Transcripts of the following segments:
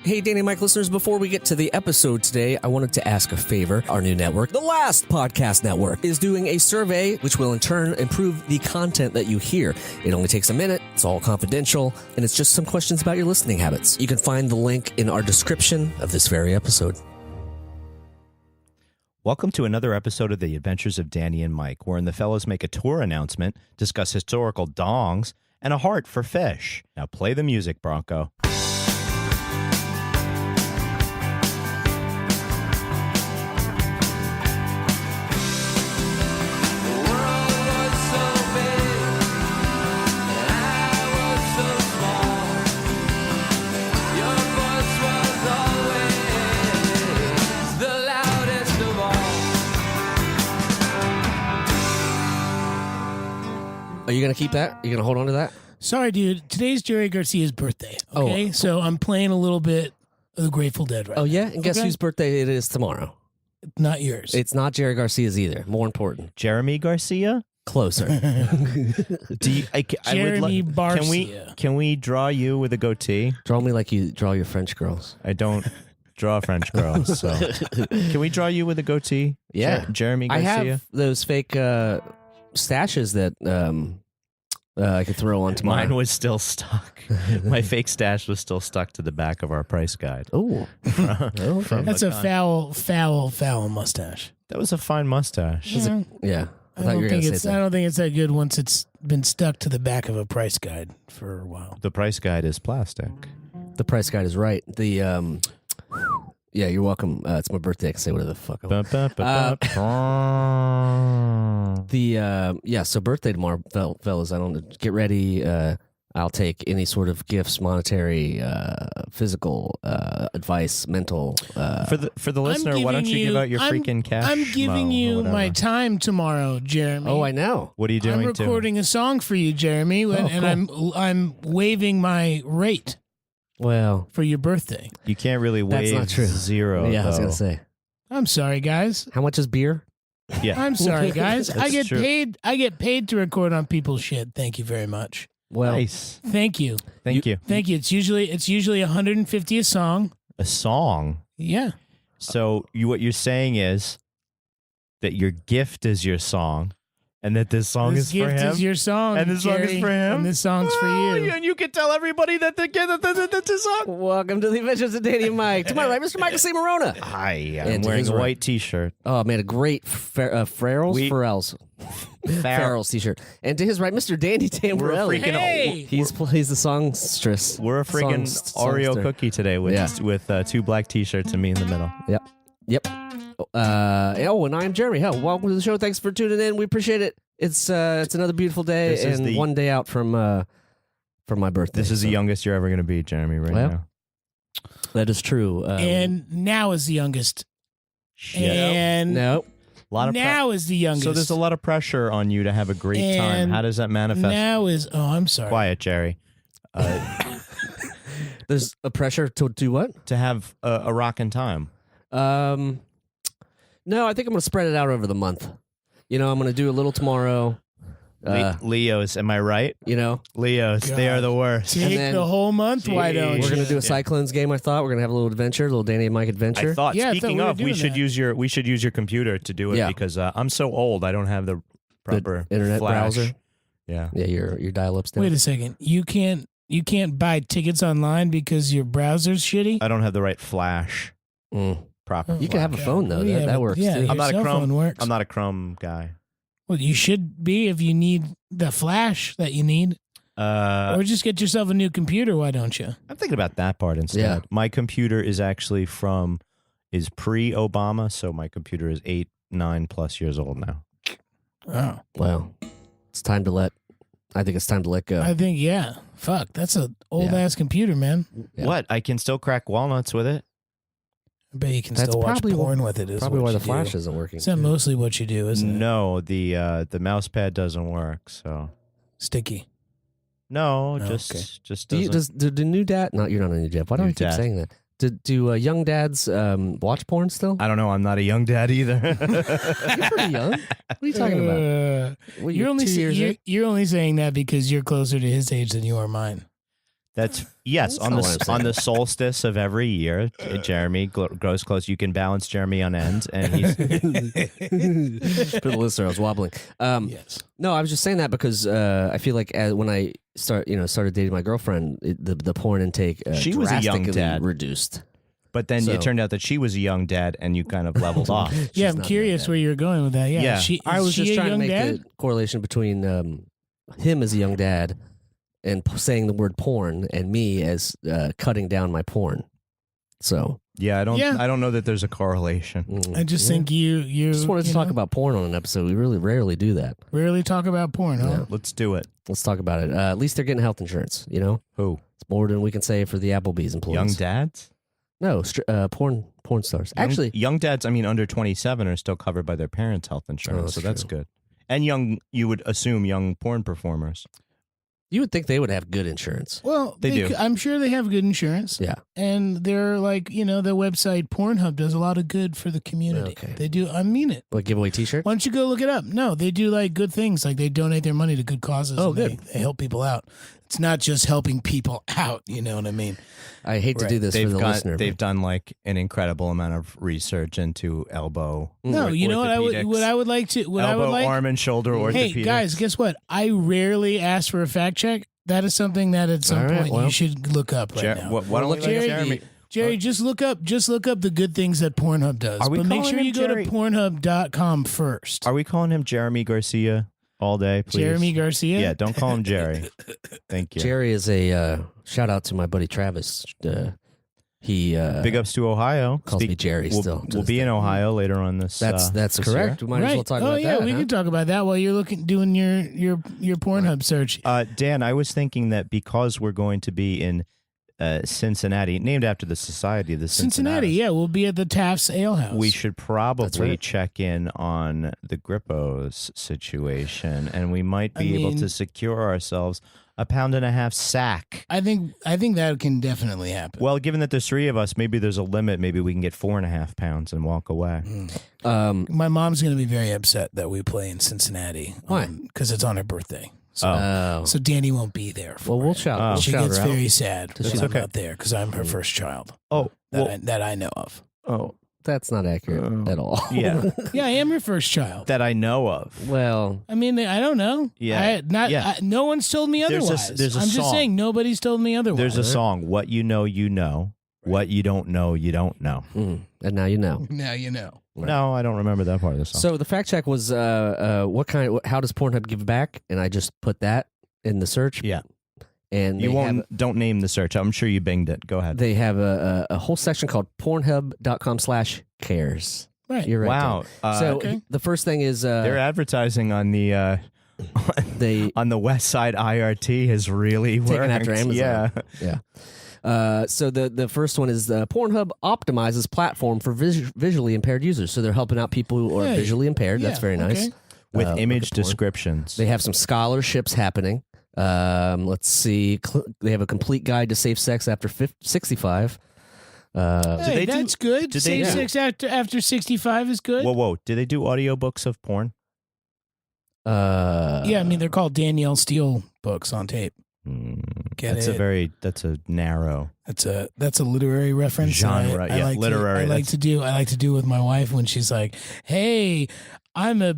Hey, Danny and Mike listeners, before we get to the episode today, I wanted to ask a favor. Our new network, the Last Podcast Network, is doing a survey which will in turn improve the content that you hear. It only takes a minute, it's all confidential, and it's just some questions about your listening habits. You can find the link in our description of this very episode. Welcome to another episode of The Adventures of Danny and Mike, wherein the fellows make a tour announcement, discuss historical dongs, and a heart for Phish. Now play the music, Bronco. Are you going to keep that? Are you going to hold on to that? Sorry, dude. Today's Jerry Garcia's birthday. Okay, so I'm playing a little bit of the Grateful Dead right now. Oh, yeah? And guess whose birthday it is tomorrow? Not yours. It's not Jerry Garcia's either. More important. Jeremy Garcia? Closer. Jeremy Barcia. Can we draw you with a goatee? Draw me like you draw your French girls. I don't draw French girls, so. Can we draw you with a goatee? Yeah. Jeremy Garcia? I have those fake stashes that I could throw on tomorrow. Mine was still stuck. My fake stash was still stuck to the back of our price guide. Oh. Okay. That's a foul mustache. That was a fine mustache. Yeah. I don't think it's that good once it's been stuck to the back of a price guide for a while. The price guide is plastic. The price guide is right. The yeah, you're welcome. It's my birthday. I can say whatever the fuck I want. So birthday tomorrow, fellas. I don't get ready. I'll take any sort of gifts, monetary, physical, advice, mental. For the listener, why don't you give out your freaking cash? I'm giving you my time tomorrow, Jeremy. Oh, I know. What are you doing? I'm recording a song for you, Jeremy, and cool. I'm waiving my rate. Well, for your birthday. You can't really waive not true. zero. Yeah, though. I was gonna say. I'm sorry, guys. How much is beer? Yeah. I'm sorry, guys. I get true. paid. I get paid to record on people's shit. Thank you very much. Well, nice. Thank you. Thank you. Thank you. It's usually 150 a song. A song. Yeah. So what you're saying is that your gift is your song, and that this song is for him. This gift is your song, and this song is for him. And this song's for you. And you can tell everybody that that's his song. Welcome to the Adventures of Danny and Mike. To my right, Mr. Michael C. Morona. Hi, I'm And wearing a right. white T-shirt. Oh man, a great Pharrell's T-shirt. And to his right, Mr. Dandy Tamborelli. Hey! He's the songstress. We're a freaking Oreo songster. cookie today with two black T-shirts and me in the middle. Yep. And I'm Jeremy. Welcome to the show. Thanks for tuning in. We appreciate it. It's another beautiful day and one day out from my birthday. This is the youngest you're ever going to be, Jeremy, now. That is true. And now is the youngest. Shit. And no. Now is the youngest. So there's a lot of pressure on you to have a great time. How does that manifest? Now is... Oh, I'm sorry. Quiet, Jerry. There's a pressure to do what? To have a rockin' time. No, I think I'm going to spread it out over the month. I'm going to do a little tomorrow. Leos, am I right? Leos, God. they are the worst. Take the whole month. Why don't you? We're going to do a Cyclones game. I thought we're going to have a little adventure, a little Danny and Mike adventure. I thought. Speaking of, we should use your computer to do it because I'm so old. I don't have the proper internet flash. browser. Yeah. Your dial-up's down. Wait a second. You can't buy tickets online because your browser's shitty. I don't have the right flash. Proper. You can have a phone though. That works yeah, too. I'm not a Chrome. I'm not a Chrome guy. Well, you should be if you need the flash that you need. Or just get yourself a new computer. Why don't you? I'm thinking about that part instead. Yeah. My computer is actually is pre-Obama, so my computer is 8-9+ years old now. Oh, well, I think it's time to let go. I think Fuck, that's an old ass computer, man. Yeah. What? I can still crack walnuts with it. I bet you can That's still watch probably porn with it. Is Probably what why you the flash do. isn't working. Is that mostly what you do? Isn't it? No, the mouse pad doesn't work. So Sticky. no, Oh, just Do doesn't. the new dad? No, you're not a new dad. Why do I New keep dad. saying that? Do young dads watch porn still? I don't know. I'm not a young dad either. You're pretty young. What are you talking about? Well, You're only 2 years in? you're only saying that because you're closer to his age than you are mine. That's yes. That's not what I'm saying. On the solstice of every year, Jeremy grows close. You can balance Jeremy on ends, and he's For the listener, I was wobbling. Yes. No, I was just saying that because I feel like when I started dating my girlfriend, the porn intake She was a young drastically dad. reduced. But then So- it turned out that she was a young dad, and you kind of leveled off. Yeah, I'm not curious that where you're going with that. Yeah. Yeah. I was is she just a trying to young make dad? the correlation between him as a young dad and saying the word porn and me as cutting down my porn. So Yeah, I don't know that there's a correlation. I just think you just wanted to you talk know, about porn on an episode. We really rarely do that. rarely talk about porn, huh? Yeah. Let's do it. Let's talk about it. At least they're getting health insurance. You know, Who? it's more than we can say for the Applebee's employees. Young dads? No, porn stars. Actually, young dads, I mean, under 27 are still covered by their parents' health insurance, so that's true. good. And you would assume young porn performers. you would think they would have good insurance. Well, They do. I'm sure they have good insurance. Yeah. And they're like, the website Pornhub does a lot of good for the community. Okay. They do. I mean it. Like giveaway T-shirt. Why don't you go look it up? No, they do like good things. Like they donate their money to good causes. Oh, and good. They help people out. It's not just helping people out. You know what I mean? I hate to Right. do this for the listener. They've done like an incredible amount of research into elbow. No, you know what I would. orthopedics, What I would like to. What I elbow, would like. arm, and shoulder orthopedics. Hey guys, guess what? I rarely ask for a fact check. That is something that at some All right, point well. you should look up right now. Why don't we let Jerry, Jeremy? Jerry, just look up the good things that Pornhub does. Are we But make calling sure him you go Jerry? to Pornhub.com first. Are we calling him Jeremy Garcia all day, please? Jeremy Garcia? Yeah, don't call him Jerry. Thank you. Jerry is a shout out to my buddy Travis. He Big ups to Ohio. calls me Jerry We'll, still. to we'll this be day. in Ohio later on this. That's this correct. year. We might as well talk about yeah, that. we huh? can talk about that while you're doing your Pornhub search. Dan, I was thinking that because we're going to be in Cincinnati, named after the Society of the Cincinnati, yeah, we'll be at the Taft's Ale House. we should probably right. check in on the Grippos situation, and we might be able to secure ourselves a 1.5 pound sack. I think that can definitely happen. Well, given that there's 3 of us, maybe there's a limit. Maybe we can get 4.5 pounds and walk away. My mom's going to be very upset that we play in Cincinnati. Why? Because it's on her birthday. So, so Danny won't be there. For well, we'll it. shout. We'll She shout gets her out. very sad that That's I'm okay. not there because I'm her first child Oh, that I know of. oh, That's not accurate at all. yeah, Yeah, I am her first child. that I know of. Well, I mean, I don't know. Yeah. No one's told me There's a- otherwise. there's a I'm just song. saying nobody's told me otherwise. There's a song, "What you know, you know. What you don't know, you don't know." and now you know. Now you know. No, I don't remember that part of the song. So the fact check was how does Pornhub give back? And I just put that in the search. Yeah. And You they won't. have, Don't name the search. I'm sure you binged it. Go ahead. they have a whole section called Pornhub.com/cares. Right. You're right. Wow. Dan. So Okay. the first thing is Their advertising on the they on the West Side IRT has really taken worked. after Amazon. Yeah. Yeah. So the first one is Pornhub optimizes platform for visually impaired users. So they're helping out people who are Yeah. visually impaired. That's Yeah, very nice. okay. With Look image at porn. descriptions. They have some scholarships happening. Let's see. They have a complete guide to safe sex after 65. Hey, they do- that's good. did they Safe sex after 65 is good. Whoa. Do they do audiobooks of porn? Yeah, I mean they're called Danielle Steele books on tape. Get That's it? that's a narrow. That's a literary reference. Genre, I yeah, like literary, I like to do with my wife when she's like, "Hey, I'm a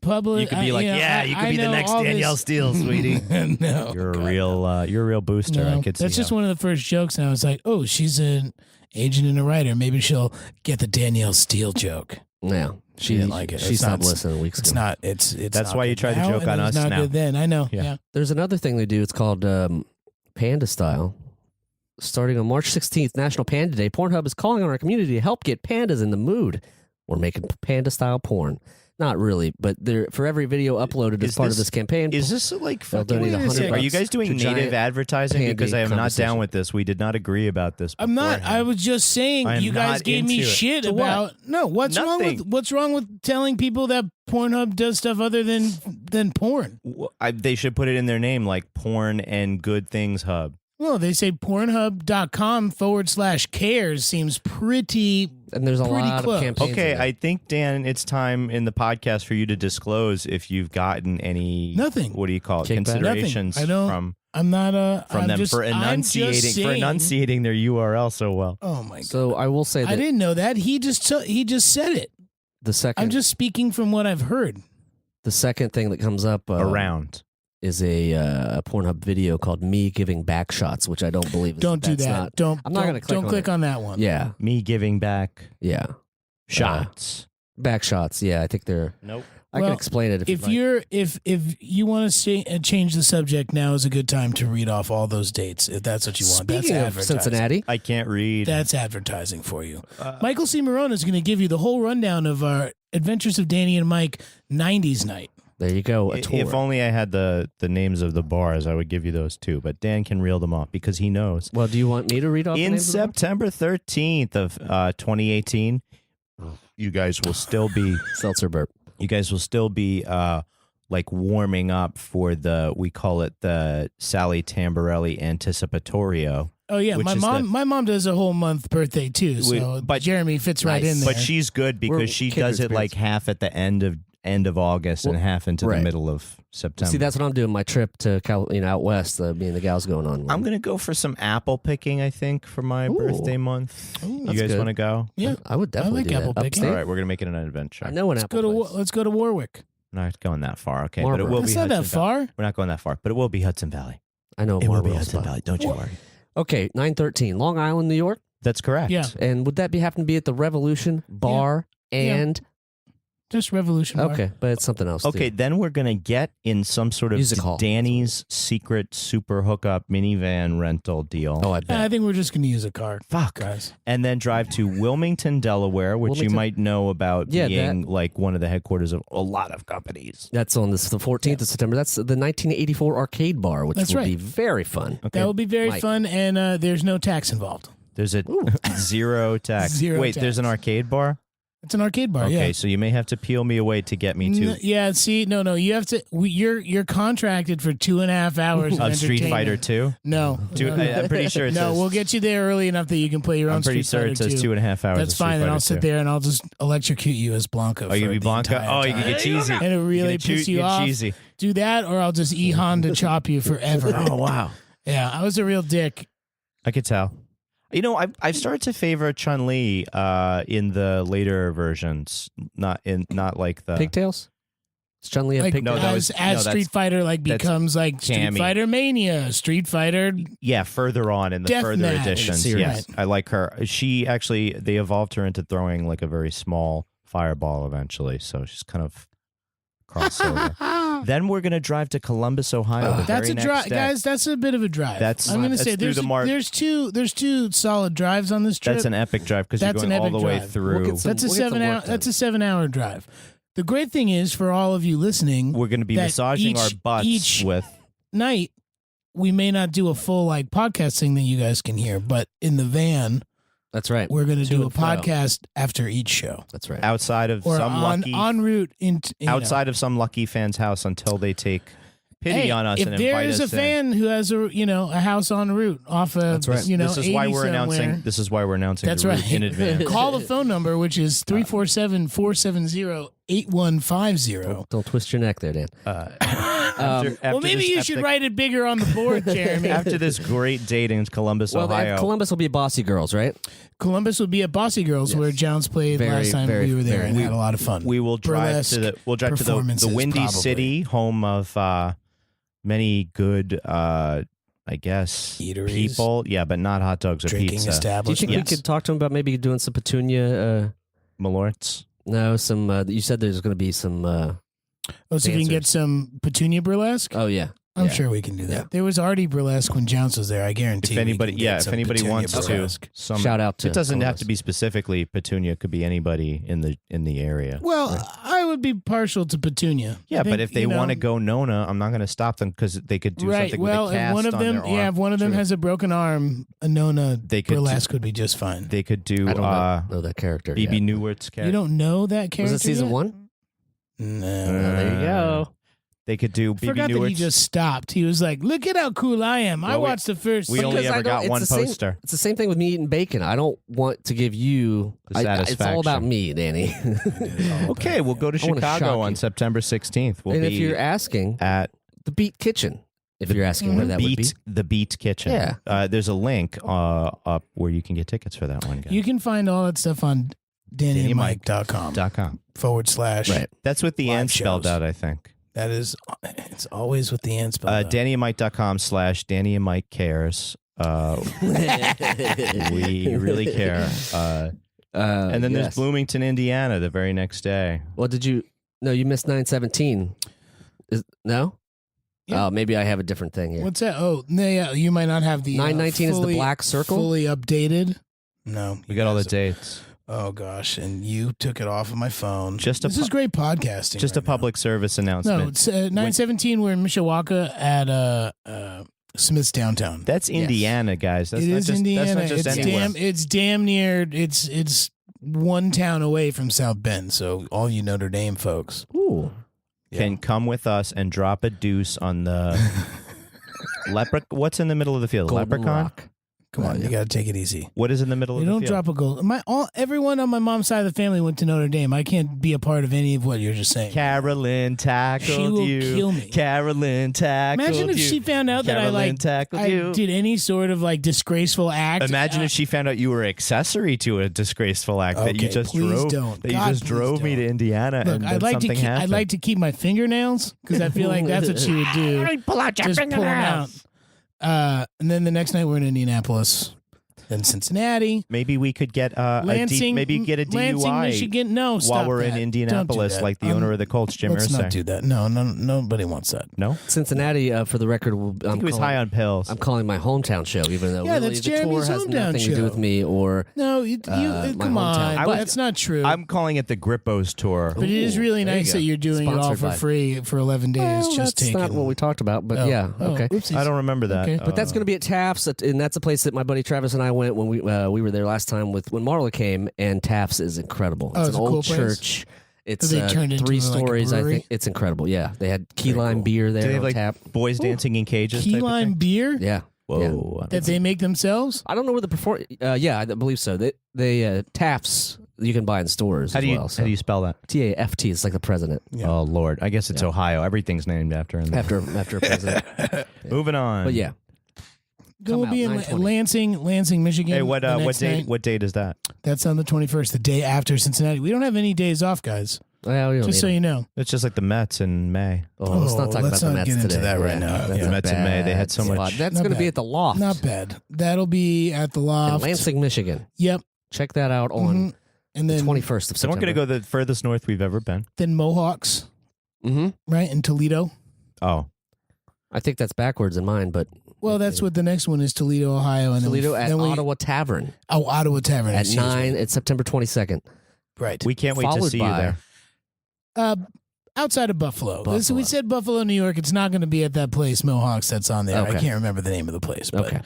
public." You could be like, you could be the next Danielle Steele, sweetie. No, You're a God, real booster. no. I could see. That's just how. one of the first jokes, and I was like, "Oh, she's an agent and a writer. Maybe she'll get the Danielle Steele joke." Yeah. She didn't like it. She It's stopped not- listening weeks It's ago. not. It's. That's not why you good tried to now, joke and on it was us not now. Good then I know. Yeah. Yeah. There's another thing they do. It's called Panda Style. Starting on March 16th, National Panda Day, Pornhub is calling on our community to help get pandas in the mood. We're making panda style porn. Not really, but for every video uploaded as Is part this- of this campaign, Is this like they'll fucking? donate Wait a second. Are you guys doing to native giant advertising? pandy Because I am not conversation. down with this. We did not agree about this. I'm not. beforehand. I was just saying. I am You guys not gave me into it. shit To what? about. No, what's Nothing. wrong with telling people that Pornhub does stuff other than porn? They should put it in their name, like Porn and Good Things Hub. Well, they say Pornhub.com/cares seems pretty And there's a Pretty lot close. of campaigns. Okay, in there. I think, Dan, it's time in the podcast for you to disclose if you've gotten any Nothing. What do you call it? Kickback? Considerations Nothing. I don't- from I'm not from I'm them just, for I'm just enunciating their URL so well. Oh my god! So I will say I that didn't know that. He just said it. the second I'm just speaking from what I've heard. the second thing that comes up Around. is a Pornhub video called "Me Giving Back Shots," which I don't believe. Don't do that's that. Not, don't. I'm not don't- gonna click Don't on click it. on that one. Yeah, Me giving back yeah, shots. back shots. Yeah, I think they're. Nope. I Well, can explain it If you'd like. you're if you want to change the subject, now is a good time to read off all those dates. If that's what you want. Speaking That's of advertising. Cincinnati, I can't read. That's advertising for you. Michael C. Marone is going to give you the whole rundown of our Adventures of Danny and Mike 90s night. there you go. A tour. If only I had the names of the bars, I would give you those too. But Dan can reel them off because he knows. Well, do you want me to read off the In names of them? September 13th of 2018, you guys will still be Seltzer burp. you guys will still be like warming up for we call it the Sally Tamborelli Anticipatorio. Oh yeah, Which my is mom does a whole month birthday too. So but- Jeremy fits right Nice. in there. But she's good because We're she kindred does it like half at the end of August and half into right. the middle of September. See, that's what I'm doing. My trip to out west. Me and the gals going on. I'm gonna go for some apple picking, I think, for my Ooh. birthday month. Ooh, You that's guys good. want to go? yeah. I would definitely like do apple that. picking. Upstate? All right, we're gonna make it an adventure. I know an Let's apple go to place. let's go to Warwick. Not going that far, okay? But Marlboro. it will That's be not that Hudson Valley. far. We're not going that far, but it will be Hudson Valley. I know It will be Marlboro Hudson spot. Valley. Don't you worry. Okay, 913, Long Island, New York. That's correct. Yeah. And would that happen to be at the Revolution Bar and Just Revolution Bar. okay, but it's something else. Okay, too. then we're gonna get in some sort of Music hall. Danny's secret super hookup minivan rental deal. Oh, I bet. I think we're just going to use a car. Fuck. Guys. And then drive to Wilmington, Delaware, which you Wilmington. might know about Yeah, being like one of the headquarters of a lot of companies. That's on the 14th of September. That's the 1984 arcade bar, which That's will right. be very fun. Okay. That will be very Mike. fun, and there's no tax involved. There's a zero tax. Zero Wait, there's an tax. arcade bar? It's an arcade bar. Okay, Yeah. so you may have to peel me away to get me to Yeah. See, no. You have to. You're contracted for 2.5 hours of Street entertainment. Fighter 2. No. I'm pretty sure it No, says. we'll get you there early enough that you can play your own I'm pretty Street sure it Fighter says 2. 2.5 hours. That's of Street fine. And I'll Fighter sit 2. there and I'll just electrocute you as Blanca. Oh, you for can be the Blanca? entire Oh, you can time. get cheesy. And it really pisses you off. Cheesy. Do that, or I'll just E-Han to chop you forever. Oh, wow. Yeah, I was a real dick. I could tell. You know, I've started to favor Chun-Li in the later versions, not like the Pigtails? Does Chun-Li have Like pigtails? that as was- as no, Street that's- Fighter like that's becomes like Street Cammy. Fighter Mania, Street Fighter. Yeah, further on in the Death further Match. editions. Series. Yes, I like her. She actually, they evolved her into throwing like a very small fireball eventually, so she's kind of crossover. Then we're gonna drive to Columbus, Ohio. the That's very a next drive, day. guys. That's a bit of a drive. That's- I'm going to that's say through there's the there's two solid drives on this trip. That's an epic drive because you're That's going an all the epic way drive. through. We'll get some- That's a We'll get some 7 hour. work That's done. a 7-hour drive. The great thing is for all of you listening, We're going to be that massaging our butts each with. night we may not do a full like podcast thing that you guys can hear, but in the van That's right. we're going to To do a and fro. podcast after each show, That's right. Outside of or some on lucky, en route into outside of some lucky fan's house until they take pity Hey, on us if and there invite is us a fan in. who has a house en route off of That's right. This is why 80 we're announcing. somewhere, This is why we're announcing That's the route right. in advance. call the phone number, which is 347-470-8150. Don't twist your neck there, Dan. After Well, maybe this you should epic- write it bigger on the board, Jeremy. After this great date in Columbus, Well, Ohio. Columbus will be Bossy Girls, right? Columbus would be at Bossy Girls, Yes. where Jones played Very, last time very, we were there very- and had a lot of fun. we will drive to the. We'll drive to the performances, Windy probably. City, home of many good, I guess, Eateries. people. Yeah, but not hot dogs or Drinking pizza. Do you establishments. think we could talk to him about maybe doing some Petunia? Malorts. No, some. You said there's going to be some. Oh, so we can get dancers. some Petunia burlesque? Oh yeah, I'm yeah. sure we can do that. Yeah. There was already burlesque when Jones was there. I guarantee. If we anybody, can get yeah, if some anybody Petunia wants burlesque. to, some Shout out to It doesn't have Columbus. to be specifically Petunia. It could be anybody in the area. Well, I would be partial to Petunia. Yeah, I but think, if they you know, want to go Nona, I'm not going to stop them because they could do right. something Well, with a if cast one of on them, their arm. if one of them True. has a broken arm, a Nona They could burlesque would be just fine. They could do I don't know that character. BB yet. Newart's character. You don't know that character? Was it season yet? 1? No. Oh, there you go. They could do I Baby forgot that he Newart's. just stopped. He was like, "Look at how cool I am. I Well, watched the first." we only Because I ever don't- got it's one the same- poster. It's the same thing with me eating bacon. I don't want to give you. The It's all about satisfaction. me, Danny. Okay, we'll go to I wanna shock Chicago on you. September 16th. We'll and be if you're asking, at the Beat Kitchen. If you're asking where that would be. the Beat Kitchen. Yeah. There's a link up where you can get tickets for that one, guys. You can find all that stuff on DannyandMike.com .com. / Right. That's with the Live N spelled shows. out, I think. That is, it's always with the end spelled out. DannyandMike.com / Danny and Mike cares. We really care. And then there's Bloomington, Indiana, the very next day. Well, did you? No, you missed 917. No? Yeah. Oh, maybe I have a different thing here. What's that? Oh, no, yeah, you might not have the 919 is the black circle? fully updated. No, We got all the dates. Oh gosh, and you took it off of my phone. Just a This is great podcasting. Just right a public service now. announcement. No, it's 917. We're in Mishawaka at Smith's downtown. That's Indiana, guys. That's It not is just, Indiana. That's not just it's anywhere. it's damn near. It's one town away from South Bend. So all you Notre Dame folks Ooh. Can come with us and drop a deuce on the What's in the middle of the field? Golden Leprechaun? Rock. Come on, you got to take it easy. What is in the middle You of the don't field? drop a goal. Everyone on my mom's side of the family went to Notre Dame. I can't be a part of any of what you're just saying. Carolyn tackled She will you. kill me. Carolyn tackled Imagine if you. she found out that Carolyn tackled I you. did any sort of like disgraceful act. Imagine if she found out you were accessory to a disgraceful act that you Okay, just please drove. don't. That God, you just please drove me don't. to Indiana Look, and I'd then like to something keep. happened. I'd like to keep my fingernails because I feel like that's what she would do. Pull out your Just pull them out. And then the next night we're in Indianapolis, then Cincinnati, Maybe we could get Lansing, maybe get a DUI Lansing, Michigan. No, stop while we're that. in Indianapolis, Don't do that. like the owner of the Colts, Jim Let's Irsay. not do that. No, nobody wants that. No, Cincinnati, for the record, I think he was high on pills. I'm calling my hometown show, even though Yeah, really that's the tour Jeremy's has hometown nothing to do with show. me or. No, my come hometown. on. But- That's not true. I'm calling it the Grippos tour. but it is really there you nice go. that you're doing it all Sponsored for by- free for 11 days. Well, just that's taking. not what we talked about, but Oh, yeah, oh, okay. oopsies. I don't remember that. Okay. But that's going to be at Taft's, and that's a place that my buddy Travis and I went when we were there last time when Marla came. And Taft's is incredible. Oh, It's it's an a cool old place? church. It's They turned into 3 like a stories. I brewery? think it's incredible. Yeah, they had key Very lime cool. beer there Do they have on like tap. boys dancing in cages? Key type of lime thing? beer Yeah. Yeah. Whoa. that they make themselves. I don't know where the yeah, I believe so. They Taft's you can buy in stores. How as do you well, so. how do you spell that? TAFT is like the president Yeah. Oh Lord, I guess it's Ohio. Everything's named after him. after a president. Moving on. But yeah, We'll out, be in 9:20. Lansing, Michigan. Hey, what the next date? night. What date is that? That's on the 21st, the day after Cincinnati. We don't have any days off, guys. well, we don't Just so need you it. know. It's just like the Mets in May. Oh, let's not talk let's about the not Mets get into today. that right now. that's Yeah. a Mets in May, they had bad so spot. much- That's Not going to be bad. at the Loft. Not bad. That'll be at the in Loft. Lansing, Michigan. Yep. Check that out on Mhm. And the then 21st of So we're September. going to go the furthest north we've ever been. then Mohawks, Mm-hmm. right? In Toledo. Oh, I think that's backwards in mine, but Well, that's what the next one is, Toledo, Ohio. And Toledo then at then Ottawa Tavern Ottawa Tavern. at excuse me. 9. It's September 22nd. Right. we can't wait to Followed see you by- there. Outside of Buffalo. So Buffalo. we said Buffalo, New York. It's not going to be at that place, Mohawks, that's on there. Okay. I can't remember the name of the place. But, Okay.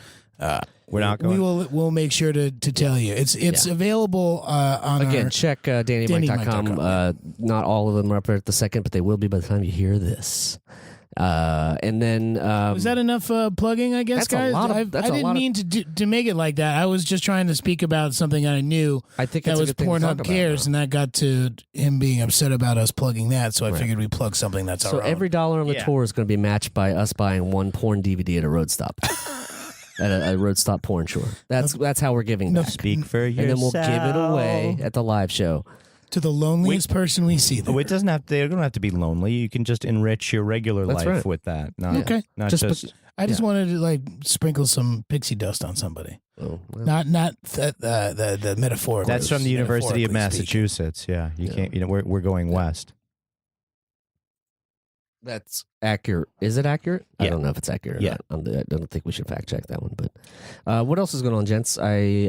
We're not going. We'll make sure to tell you. It's Yeah. available on Again, our, check DannyMike.com. DannyMike.com. Not all of them are up at the second, but they will be by the time you hear this. And then Was that enough plugging? I guess, that's a guys. lot of- I that's a didn't lot of- mean to make it like that. I was just trying to speak about something I knew I think that that's a was good thing to talk Pornhub about, Cares, though. and that got to him being upset about us plugging that. So I Right. figured we plug something that's So our own. every dollar on the Yeah. tour is going to be matched by us buying one porn DVD at a road stop. At a road stop porn store. That's how we're giving No, back. Speak for yourself. And then we'll give it away at the live show. to the loneliest person we see there. Oh, it doesn't have. They don't have to be lonely. You can just enrich your regular That's life right. with that. Not, Okay. Not Just just. I just wanted to like sprinkle some pixie dust on somebody. Oh, well. Not the metaphor. That's from the University of metaphorically speaking. Massachusetts. Yeah, you Yeah. can't. You know, we're going west. That's accurate. Is it accurate? I Yeah. don't know if it's accurate. Or Yeah. not. I don't think we should fact check that one. But what else is going on, gents? I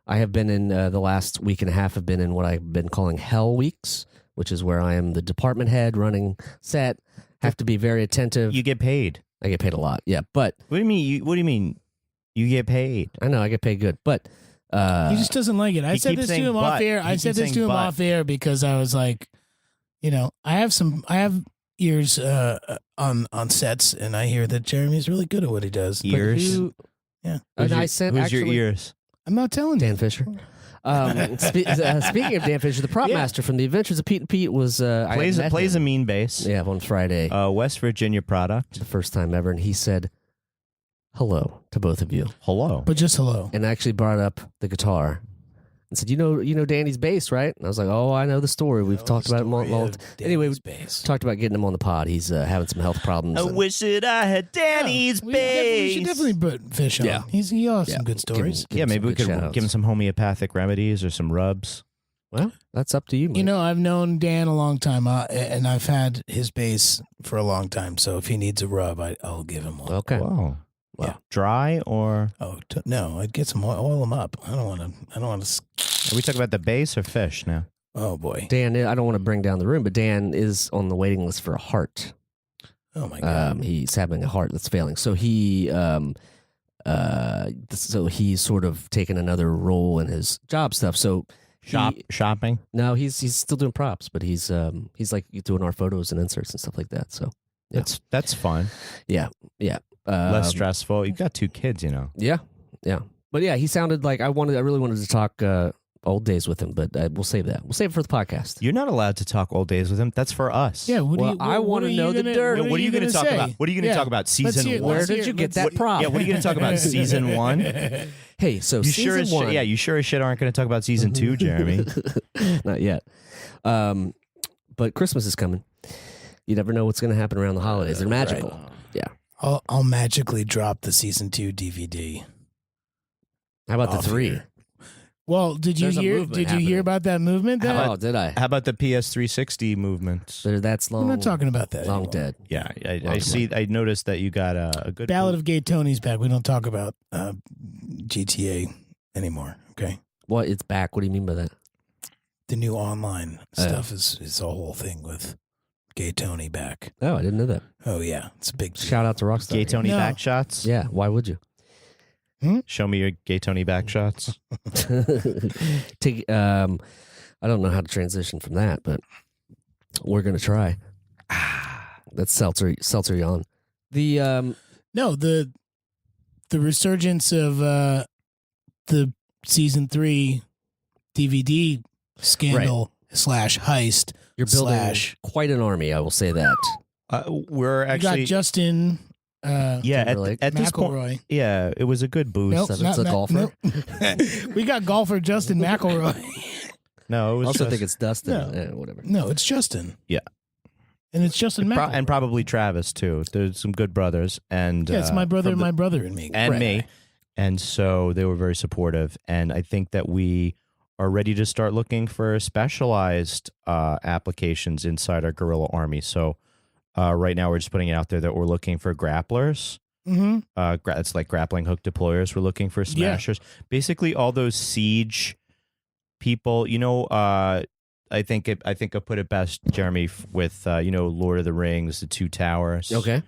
have been in the last week and a half. Have been in what I've been calling Hell Weeks, which is where I am the department head running set. Have to be very attentive. You get paid. I get paid a lot. Yeah, but What do you mean? What do you mean? You get paid. I know I get paid good. But He just doesn't like it. I He said keeps this to saying him off but. air. He I said keeps this to saying him but. off air because I was like, I have ears on sets, and I hear that Jeremy's really good at what he does. But Ears. Yeah. And I sent Who's your actually ears? I'm not telling Dan you. Fisher. Speaking of Dan Fisher, the prop Yeah. master from the Adventures of Pete and Pete was Plays a mean bass. yeah on Friday, West Virginia product. the first time ever, and he said hello to both of you, Hello. But just hello. and actually brought up the guitar and said, you know Danny's bass, right? And I was like, oh, I know the story. We've talked about it. Anyway, we talked about getting him on the pod. He's having some health problems. and wish that I had Danny's We should definitely put Phish on. Yeah. He has some good stories. give him maybe some we good could shout-outs. give him some homeopathic remedies or some rubs. Well, that's up to you, Mike. You know, I've known Dan a long time, and I've had his bass for a long time. So if he needs a rub, I'll give him one. Okay. Whoa. Yeah. Dry or Oh no, I'd get some oil him up. I don't want to. are we talking about the bass or Phish now? Oh boy. Dan, I don't want to bring down the room, but Dan is on the waiting list for a heart. Oh my god. He's having a heart that's failing, so he's sort of taken another role in his job stuff. So Shopping. no, he's still doing props, but he's like doing our photos and inserts and stuff like that. So yeah. That's fun. yeah. Less stressful. You've got 2 kids, you know. Yeah. But yeah, he sounded like I really wanted to talk old days with him, but we'll save that. We'll save it for the podcast. You're not allowed to talk old days with him. That's for us. Yeah. I want to know the dirt. What are you going to talk about? What are you going to talk about? Season 1? Where did you get that prop? Yeah, what are you going to talk about? Season 1? Hey, so You sure season as 1. shit, yeah, you sure as shit aren't going to talk about season 2, Jeremy. Not yet. But Christmas is coming. You never know what's going to happen around the holidays. They're magical. Right. Yeah. I'll magically drop the season 2 DVD. How about the 3? Here. Well, did you There's a hear? movement Did you happening. hear about that movement? Oh, did I? How about the PS360 movement? That's long. I'm not talking about that. Long anymore. dead. Yeah, I see. I noticed that you got a good Ballad of Gay Tony's back. We don't talk about GTA anymore. Okay. What? It's back. What do you mean by that? The new online stuff is a whole thing with Gay Tony back. Oh, I didn't know that. Oh yeah, it's a big deal. Shout out to Rockstar. Gay Tony No. back shots. Yeah. Why would you? Show me your Gay Tony back shots. Take. I don't know how to transition from that, but we're gonna try. That's seltzer yawn. The No, the resurgence of the season 3 DVD scandal / heist. you're building / quite an army. I will say that. We're You got actually Justin. yeah. Timberlake. At this point, McElroy. yeah, it was a good boost. Nope, So that's a golfer? Nope. We got golfer Justin McElroy. No, it was I also just, think it's Dustin. No. Whatever. No, it's Justin. Yeah. And it's Justin McElroy. and probably Travis too. There's some good brothers, and yeah, it's my brother, from my brother, and me. and Right. me, and so they were very supportive. And I think that we are ready to start looking for specialized applications inside our guerrilla army. So right now we're just putting it out there that we're looking for grapplers. Mm-hmm. It's like grappling hook deployers. We're looking for smashers. Basically, all those siege people. You know, I think I put it best, Jeremy, with Lord of the Rings, the 2 Towers. Okay.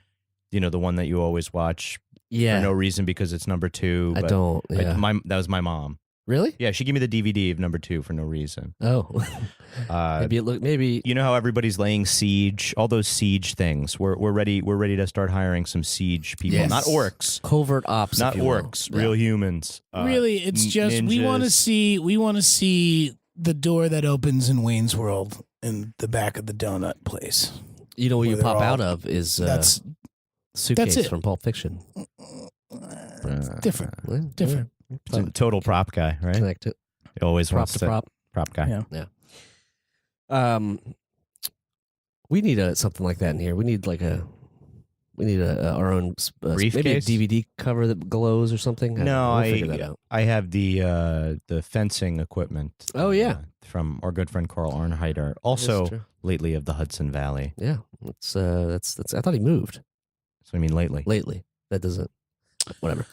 You know, the one that you always watch Yeah. for no reason because it's number 2. I but don't. Yeah. that was my mom. Really? Yeah, she gave me the DVD of number 2 for no reason. Oh. Maybe. You know how everybody's laying siege, all those siege things. We're ready. We're ready to start hiring some siege people, Yes. not orcs, Covert ops. not if you will. orcs, Yeah. real humans. Really, it's just we want to ninjas. see the door that opens in Wayne's World in the back of the donut place. You know what Where you they're pop all- out of is That's suitcase it. from Pulp Fiction. different. Yeah, Different. It's a total prop guy, right? Connect it. He always Prop wants to to prop. prop guy. Yeah. We need something like that in here. We need our own maybe a Briefcase? DVD cover that glows or something. No, we'll figure that out. I have the fencing equipment. Oh, yeah. From our good friend Carl Arnheider. That is Also, true. lately of the Hudson Valley. Yeah, that's. I thought he moved So I mean, lately. lately. That doesn't. Whatever.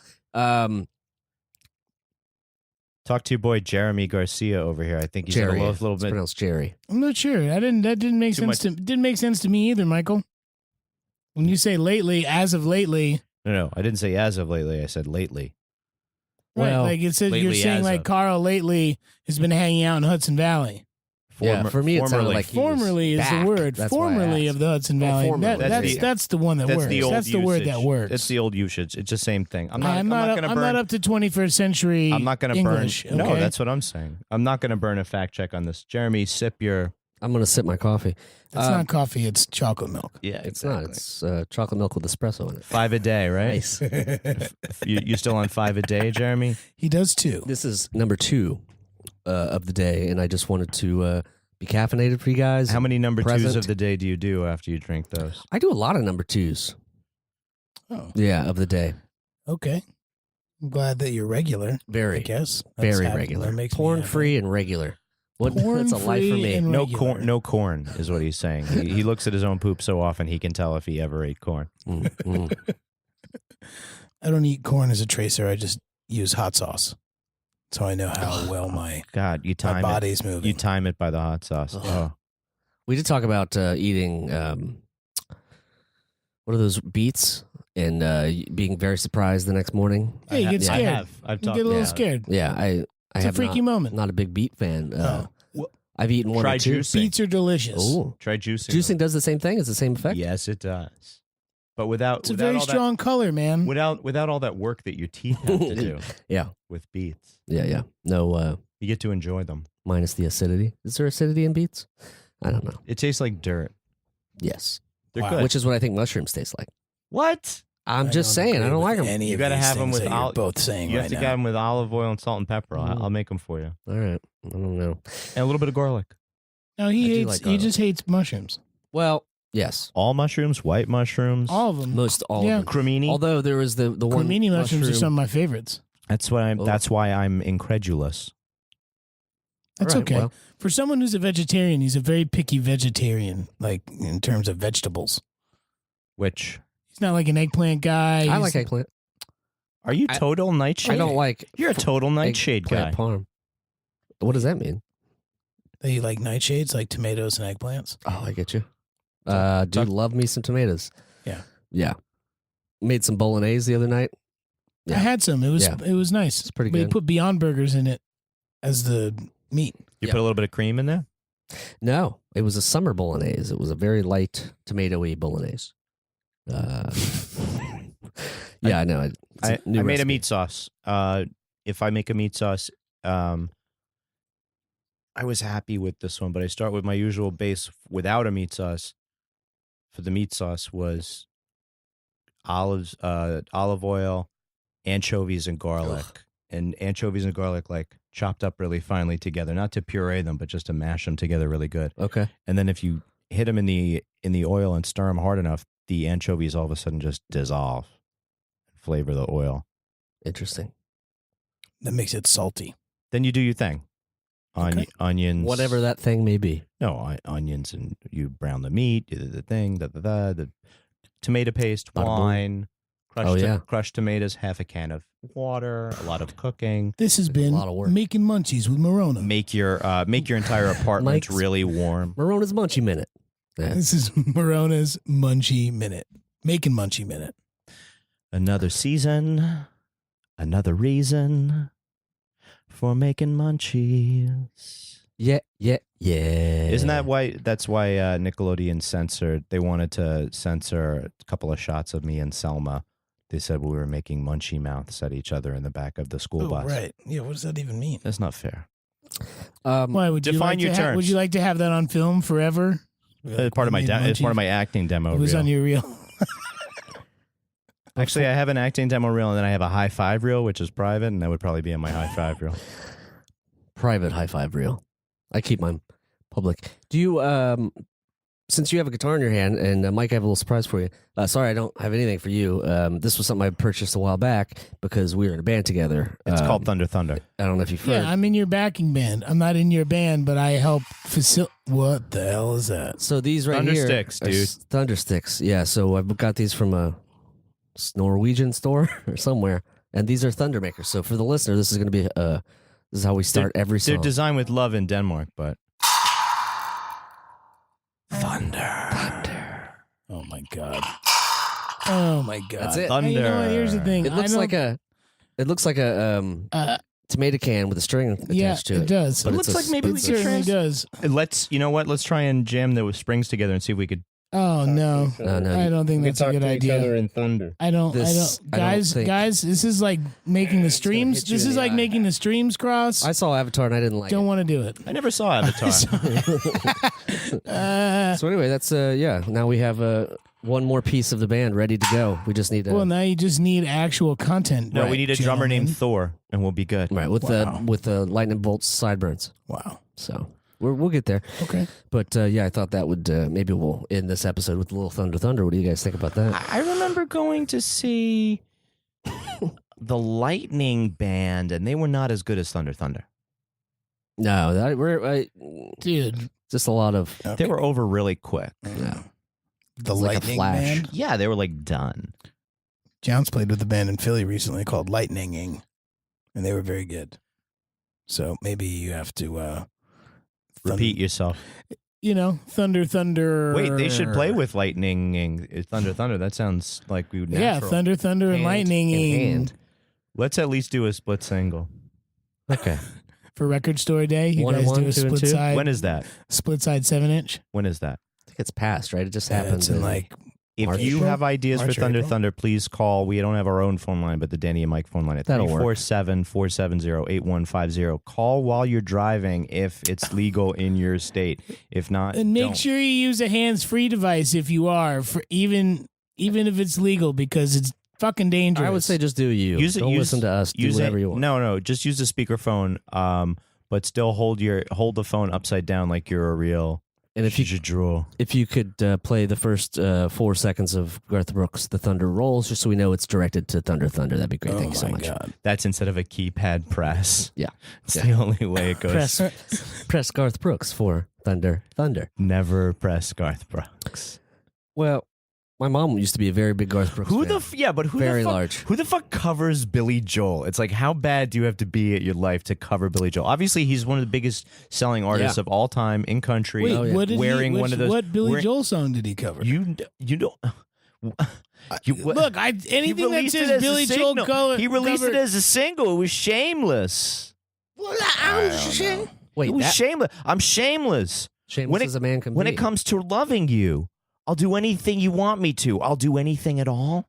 Talk to your boy Jeremy Garcia over here. I think he's Jerry. a little It's bit. pronounced Jerry. I'm not sure. That didn't make Too sense to didn't make sense to me either, Michael. When you say lately, as of lately, No, I didn't say as of lately. I said lately. right? Well, Like it says, you're lately saying as like of. Carl lately has been hanging out in Hudson Valley. For me, it sounded like he was formerly is back. the word. That's why I Formerly asked. of the Hudson Valley. formerly. That's the one that works. That's the word that works. It's the old usage. It's the same thing. I'm not I'm going to burn. not up to 21st century. I'm not going to English, burn. No, okay? that's what I'm saying. I'm not going to burn a fact check on this. Jeremy, sip your. I'm going to sip my coffee. It's not coffee. It's chocolate milk. Yeah, It's not. It's chocolate milk with espresso in it. 5 a day, right? Nice. You still on 5 a day, Jeremy? He does too. This is number 2 of the day, and I just wanted to be caffeinated for you guys. How many number Present. 2s of the day do you do after you drink those? I do a lot of number 2s. Oh, Yeah, of the day. okay. I'm glad that you're regular. I Very, guess very regular. That makes me Porn happy. free and regular. What? That's a life for Porn-free me. and No regular. corn. No corn is what he's saying. He looks at his own poop so often he can tell if he ever ate corn. I don't eat corn as a tracer. I just use hot sauce, so I know how well my God, you my time body's it. moving. You time it by the hot sauce. Ugh. Oh, We did talk about eating. What are those beets? And being very surprised the next morning. Yeah, you get I scared. have. I've You talked. get a little Yeah. scared. Yeah, I It's a have freaky not, moment. not a big beet fan. Oh. I've eaten one Try or two. juicing. Beets are delicious. Oh, Try juicing. juicing does the same thing. It's the same effect. Yes, it does. But without It's a without very all strong color, man. that, without all that work that your teeth have to do. Yeah. With beets, Yeah. No, you get to enjoy them. minus the acidity. Is there acidity in beets? I don't know. It tastes like dirt. Yes, They're Wow. good. which is what I think mushrooms taste like. What? I'm I just don't saying. I agree don't with like them. Any You of gotta these have 'em things with that you're all- both saying You right have to now. get them with olive oil and salt and pepper. Mm. I'll make them for you, All right. I don't know. and a little bit of garlic. No, I he do hates. like He garlic. just hates mushrooms. Well, yes, All mushrooms, white mushrooms, All of them. most all Yeah. of them. cremini. Although there was the one Cremini mushrooms are mushroom- some of my favorites. That's why I'm. Oh. That's why I'm incredulous. That's All right, okay. well, For someone who's a vegetarian, he's a very picky vegetarian, like in terms of vegetables. Which He's not like an eggplant guy. I He's- like eggplant. are you I- total nightshade? I don't like. You're a total nightshade guy. eggplant parm. What does that mean? that you like nightshades, like tomatoes and eggplants. Oh, I get you. Talk- Dude, love me some tomatoes. Yeah. Yeah. Made some bolognese the other night. Yeah. I had some. It was Yeah. it was nice. It's pretty But he good. put Beyond Burgers in it as the meat. You Yeah. put a little bit of cream in there. No, it was a summer bolognese. It was a very light tomatoey bolognese. Yeah, I know. It's I new made a recipe. meat sauce. If I make a meat sauce, I was happy with this one, but I start with my usual base without a meat sauce. For the meat sauce was olive oil, anchovies, and garlic. Ugh. And anchovies and garlic like chopped up really finely together, not to puree them, but just to mash them together really good. Okay. And then if you hit them in the oil and stir them hard enough, the anchovies all of a sudden just dissolve, flavor the oil. Interesting. That makes it salty. Then you do your thing. Okay. Onions, Whatever that thing may be. No, onions, and you brown the meat. You do the thing. The tomato paste, Bada boom. wine, crushed, Oh, yeah. crushed tomatoes, half a can of water, a lot of cooking. This has It's a been lot of work. Making Munchies with Morona. Make your entire apartment Mike's- really warm. Morona's Munchie Minute. Yeah. This is Morona's Munchie Minute. Making Munchie Minute. Another season, another reason for making munchies. Yeah. Isn't that why? That's why Nickelodeon censored. They wanted to censor a couple of shots of me and Selma. They said we were making munchie mouths at each other in the back of the school Oh, bus. right. Yeah, what does that even mean? That's not fair. Why would you Define like your to terms. Would you like to have that on film forever? It's part of my it's part of my acting demo It was reel. on your reel. Actually, I have an acting demo reel, and then I have a high five reel, which is private, and that would probably be on my high five reel. private high five reel? I keep mine public. Do you, since you have a guitar in your hand, and Mike, I have a little surprise for you. Sorry, I don't have anything for you. This was something I purchased a while back because we were in a band together. It's called Thunder Thunder. I don't know if you've heard. Yeah, I'm in your backing band. I'm not in your band, but I help facilitate. What the hell is that? So these right Thunder here sticks, are dude. Thunder sticks. Yeah. So I've got these from a Norwegian store or somewhere, and these are Thunder makers. So for the listener, this is going to be this is how we start every They're song. designed with love in Denmark, but Thunder. Oh my god. Oh my god. That's it. Hey, you know what? Here's the thing. It looks like a. It looks like a tomato can with a string attached to it. It does. But It it's looks like maybe It we could certainly does. You know what? Let's try and jam those springs together and see if we could. Oh no, No, I don't think that's a good idea. in thunder. I don't. Guys, think- this is like making the streams. hit you This in is the like eye. making the streams cross. I saw Avatar and I didn't like Don't it. want to do it. I never saw Avatar. So anyway, that's now we have one more piece of the band ready to go. We just need to Well, now you just need actual content. No, right, we need a drummer gentlemen? named Thor, and we'll be good. right with Wow. the lightning bolts sideburns. Wow. So we'll get there. Okay. But I thought that would maybe we'll end this episode with a little Thunder. What do you guys think about that? I remember going to see the Lightning Band, and they were not as good as Thunder. No, Dude. just a lot of They were over really quick. yeah. The It's like a Lightning flash. Band. Yeah, they were like done. Jounce played with a band in Philly recently called Lightninging, and they were very good. So maybe you have to Repeat yourself. Thunder. Wait, they should play with Lightning. Thunder. That sounds like we would Yeah, natural. Thunder, and Hand Lightning in hand. Let's at least do a split single. Okay. for Record Store Day. You One and guys one, do a 2 and split 2? side. When is that? Split side 7-inch? When is that? I think it's past, right? It just Yeah, happened it's in like If March, you April? have ideas March for or Thunder, April? please call. We don't have our own phone line, but the Danny and Mike phone line at That'll work. 347-470-8150. Call while you're driving if it's legal in your state. If not, And make don't. sure you use a hands-free device if you are, for even if it's legal, because it's fucking dangerous. I would say just do you. Don't listen to us. Do whatever you want. No, just use the speakerphone. But still hold the phone upside down like you're a real. And if you draw. If you could play the first 4 seconds of Garth Brooks' "The Thunder Rolls," just so we know it's directed to Thunder, that'd be great. oh Thank you so my much. God. That's instead of a keypad press. Yeah. It's Yeah. the only way it goes. Press Garth Brooks for Thunder. Never press Garth Brooks. Well, my mom used to be a very big Garth Brooks fan. Very large. Who the fuck covers Billy Joel? It's like, how bad do you have to be at your life to cover Billy Joel? Obviously, he's one of the biggest selling artists Yeah. of all time in country. Wait, Oh, yeah. what did Wearing he, one of those- What Billy wearing- Joel song did he cover? You don't. Look, anything that released it says as a Billy Joel single. color. He released it as a single. It was shameless. Wait, It was that shameless. I'm shameless. shameless when it- as a man can When be. it comes to loving you, I'll do anything you want me to. I'll do anything at all.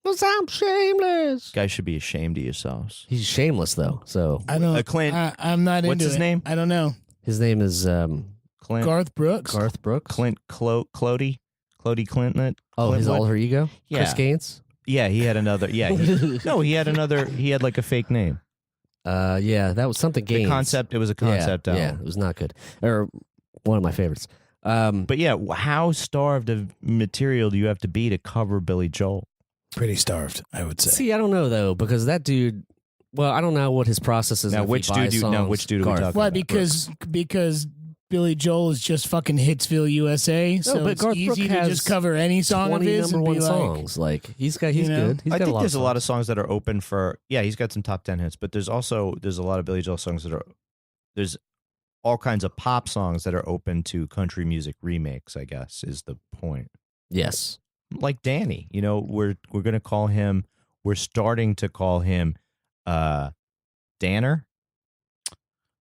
Because I'm shameless. Guys should be ashamed of yourselves. He's shameless though. So I don't. Clint. I'm not into What's his it. name? I don't know. his name is Clint. Garth Brooks. Garth Brooks. Clint. Clody Clinton. Oh, his Clint- alter ego. Yeah. Chris Gaines. Yeah, he had another. Yeah, he had another. He had like a fake name. Yeah, that was something Gaines. The concept. It was a concept album. Yeah, it was not good. Or one of my favorites. But yeah, how starved of material do you have to be to cover Billy Joel? Pretty starved, I would say. See, I don't know though, because that dude. Well, I don't know what his process is. Now, if he which buys dude do you- now, songs. which dude are we Garth. talking Why? about? Because Billy Joel is just fucking Hitsville, USA. So but it's Garth easy Brooks to has just cover any song of 20 his number and one be like, songs. Like he's good. He's I got think a lot there's of a lot songs. of songs that are open for. Yeah, he's got some top 10 hits, but there's a lot of Billy Joel songs that are. There's all kinds of pop songs that are open to country music remakes. I guess is the point. Yes. Like Danny, we're gonna call him. We're starting to call him, Danner.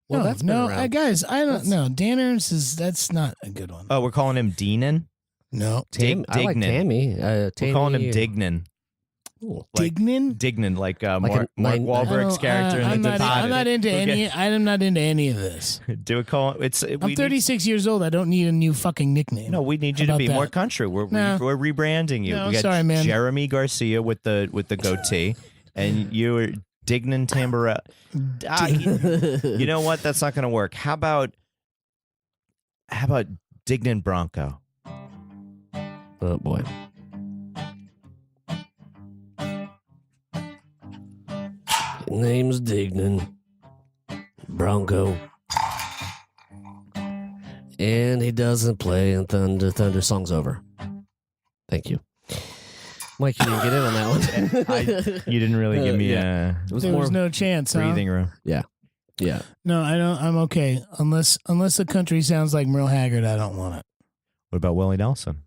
Well, that's been around. guys, I don't That's- know. Danners that's not a good one. Oh, we're calling him Deanon. No. I like Dignan. Tammy. We're calling him Dignan. Ooh. Like Dignan? Dignan, like Like Mark a nine- Wahlberg's character in I'm The not, Departed. I'm not into any. I'm not into any of this. Do it. Call it's. I'm 36 years old. I don't need a new fucking nickname. No, we need you How to be about more that? country. We're No. we're rebranding you. No, we got sorry, man. Jeremy Garcia with the goatee, and you are Dignan Tamborelli. You know what? That's not going to work. How about Dignan Bronco? Oh boy. Name's Dignan Bronco, and he doesn't play in Thunder. Thunder song's over. Thank you, Mike. You didn't get in on that one. You didn't really give me It was there more was no chance. Huh? breathing room. Yeah. No, I don't. I'm okay. Unless the country sounds like Merle Haggard, I don't want it. What about Willie Nelson?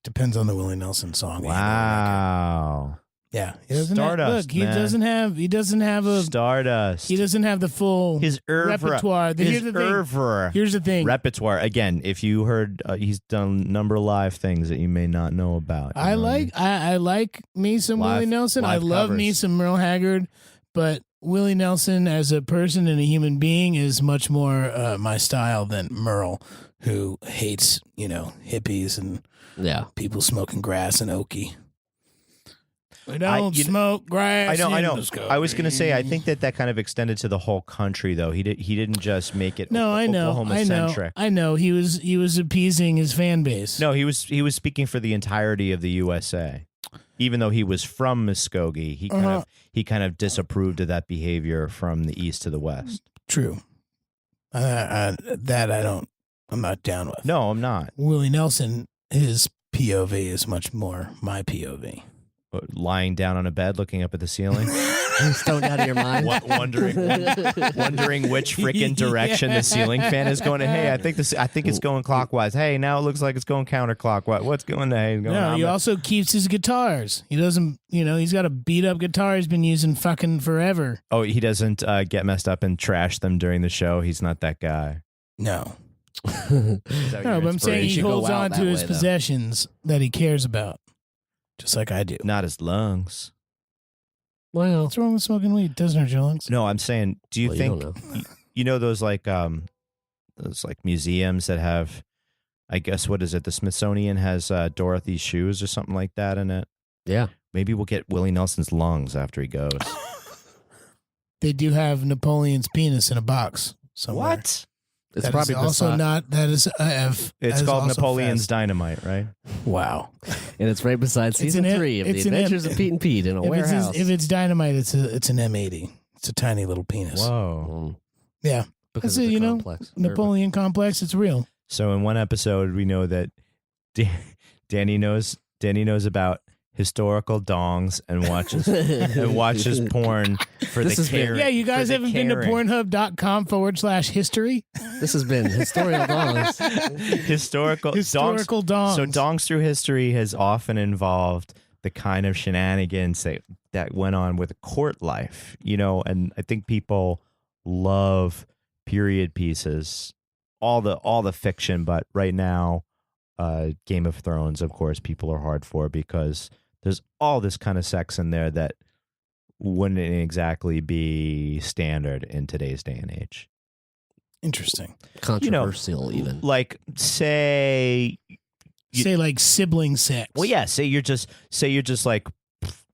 Depends on the Willie Nelson song. Wow. Yeah, he doesn't Stardust, He man. He doesn't have a. Stardust. He doesn't have the full His oeuvre. repertoire. His oeuvre. Here's the thing. Repertoire. Again, if you heard, he's done a number of live things that you may not know about. I like me some Live- Willie Nelson. I live love me covers. some Merle Haggard, but Willie Nelson as a person and a human being is much more my style than Merle, who hates hippies and people smoking grass and oaky. We don't smoke grass. I know. Muskogee. I was going to say, I think that kind of extended to the whole country, though. He didn't just make it Oklahoma-centric. I know. He was appeasing his fan base. No, he was speaking for the entirety of the USA. Even though he was from Muskogee, he kind of disapproved of that behavior from the east to the west. True. I'm not down with. No, I'm not. Willie Nelson, His POV is much more my POV. Lying down on a bed, looking up at the ceiling, Stoned out of your mind. wondering which freaking direction the ceiling fan is going. Hey, I think it's going clockwise. Hey, now it looks like it's going counterclockwise. What's going? Hey, no, he also keeps his guitars. He doesn't. He's got a beat up guitar he's been using fucking forever. Oh, he doesn't get messed up and trash them during the show. He's not that guy. No. No, but I'm saying he should go holds out on that to his way, though. possessions that he cares about. Just like I do. Not his lungs. Well, What's wrong with smoking weed? Doesn't hurt your lungs. No, I'm saying, do you well, think don't know. you know those like museums that have, I guess, what is it? The Smithsonian has Dorothy's shoes or something like that in it. Yeah. Maybe we'll get Willie Nelson's lungs after he goes. They do have Napoleon's penis in a box somewhere. What? It's That probably is also beside- not. That is. It's called also Napoleon's fast. Dynamite, right? Wow. and it's right beside season an M- 3 of The it's an M- Adventures of Pete and Pete in a warehouse. If it's dynamite, it's an M80. It's a tiny little penis. Whoa. Yeah, because That's of it, the you know, complex. Napoleon complex. It's real. So in one episode, we know that Danny knows about historical dongs and watches porn for This the has been- caring. Yeah, you guys for the haven't been to caring. Pornhub.com/history. This has been Historial Dongs. Historical Historical dongs. So dongs through history has often involved the kind of shenanigans that went on with court life, and I think people love period pieces, all the fiction, but right now, Game of Thrones, of course, people are hard for because there's all this kind of sex in there that wouldn't exactly be standard in today's day and age. Interesting. Controversial, even. Like, say like sibling sex. Well, yeah. Say you're just like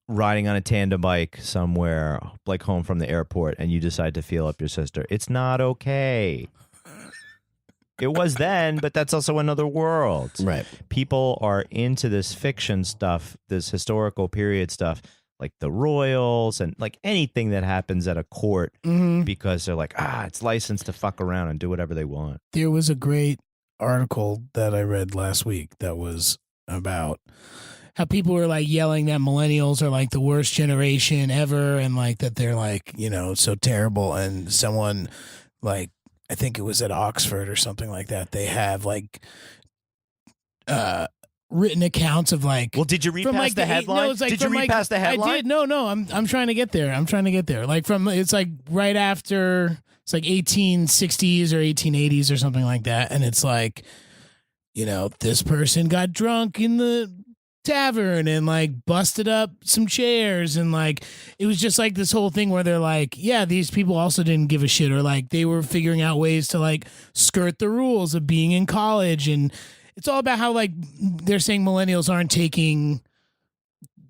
riding on a tandem bike somewhere, like home from the airport, and you decide to feel up your sister. It's not okay. It was then, but that's also another world. Right. People are into this fiction stuff, this historical period stuff, like the royals and like anything that happens at a court, because they're like, it's licensed to fuck around and do whatever they want. There was a great article that I read last week that was about How people were like yelling that millennials are like the worst generation ever, and like that they're like so terrible. And someone like, I think it was at Oxford or something like that, they have like written accounts of like. Well, did you read from past like the headline? No, it's like did you from, read like, past the headline? I did. No. I'm trying to get there. Like it's like right after. It's like 1860s or 1880s or something like that, and it's like, this person got drunk in the tavern and like busted up some chairs, and like it was just like this whole thing where they're like, yeah, these people also didn't give a shit, or like they were figuring out ways to like skirt the rules of being in college. And it's all about how like they're saying millennials aren't taking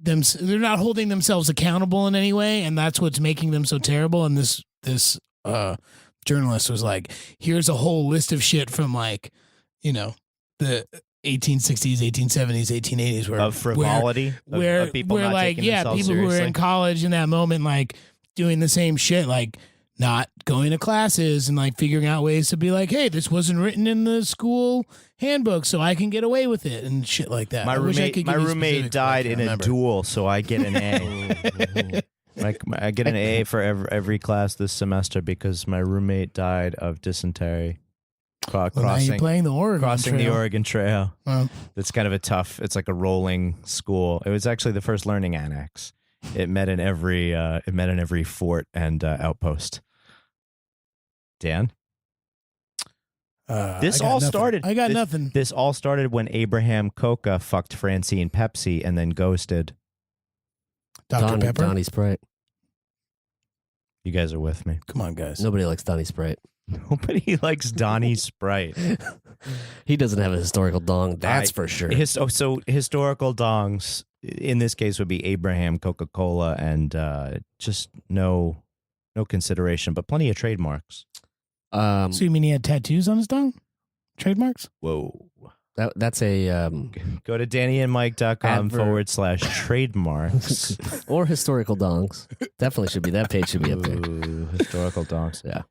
them, they're not holding themselves accountable in any way, and that's what's making them so terrible. And this journalist was like, here's a whole list of shit from like the 1860s, 1870s, 1880s, where Of frivolity, of people where not like, taking yeah, themselves people who were seriously. in college in that moment, like doing the same shit, like not going to classes and like figuring out ways to be like, hey, this wasn't written in the school handbook, so I can get away with it and shit like that. My I wish I could roommate, give you specifics, but I died can't in a remember. duel, so I get an A. I get an A for every class this semester because my roommate died of dysentery. Well, now you're playing the Oregon crossing Trail. the Oregon Trail. Well, It's kind of it's like a rolling school. It was actually the first learning annex. It met in every fort and outpost. Dan, this all started. I got nothing. This all started when Abraham Coca fucked Francine Pepsi and then ghosted. Dr. Pepper. Donnie Sprite. You guys are with me. Come on, guys. Nobody likes Donnie Sprite. Nobody likes Donnie Sprite. He doesn't have a historical dong, that's for sure. So historical dongs in this case would be Abraham Coca-Cola and just no consideration, but plenty of trademarks. So you mean he had tattoos on his dong? Trademarks? Whoa. That's a Go to DannyandMike.com /trademarks. or historical dongs. Definitely should be. That page should be up there. Ooh, historical dongs. Yeah.